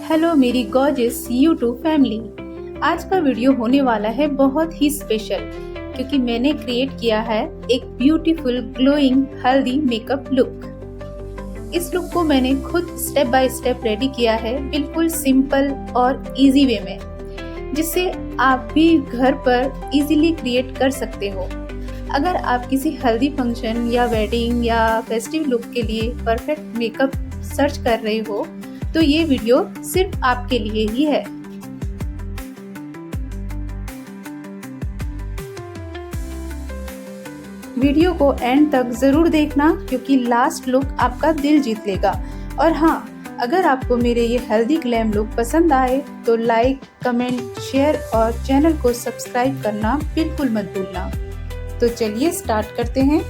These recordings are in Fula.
हेलो मेरी gorgeous YouTube family. आज का वीडियो होने वाला है बहुत ही स्पेशल क्योंकि मैंने क्रिएट किया है एक ब्यूटीफुल ग्लोइंग हल्दी मेकअप लुक। इस लुक को मैंने खुद स्टेप बाय स्टेप रेडी किया है, बिल्कुल सिंपल और इजी वे में, जिससे आप भी घर पर इजीली क्रिएट कर सकते हो। अगर आप किसी हल्दी फंक्शन या वेडिंग या फेस्टिव लुक के लिए परफेक्ट मेकअप सर्च कर रहे हो तो ये वीडियो सिर्फ आपके लिए ही है। वीडियो को एंड तक जरूर देखना क्योंकि लास्ट लुक आपका दिल जीत लेगा। और हाँ, अगर आपको मेरे ये हेल्दी ग्लैम लुक पसंद आए तो लाइक, कमेंट, शेयर और चैनल को सब्सक्राइब करना बिल्कुल मत भूलना। तो चलिए स्टार्ट करते हैं।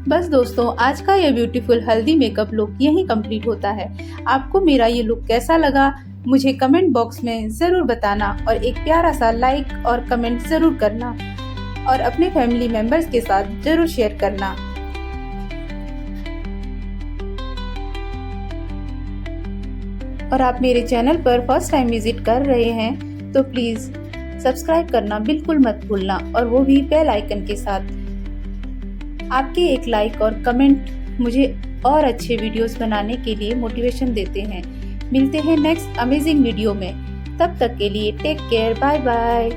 बस दोस्तों, आज का ये ब्यूटीफुल हल्दी मेकअप लुक यहीं कंप्लीट होता है। आपको मेरा ये लुक कैसा लगा मुझे कमेंट बॉक्स में ज़रूर बताना और एक प्यारा सा लाइक और कमेंट ज़रूर करना और अपने फैमिली मेंबर्स के साथ ज़रूर शेयर करना। और आप मेरे चैनल पर फर्स्ट टाइम विजिट कर रहे हैं तो प्लीज़ सब्सक्राइब करना बिल्कुल मत भूलना, और वो भी बेल आइकन के साथ। आपके एक लाइक और कमेंट मुझे और अच्छे वीडियोस बनाने के लिए मोटिवेशन देते हैं। मिलते हैं नेक्स्ट अमेजिंग वीडियो में। तब तक के लिए टेक केयर, बाय बाय।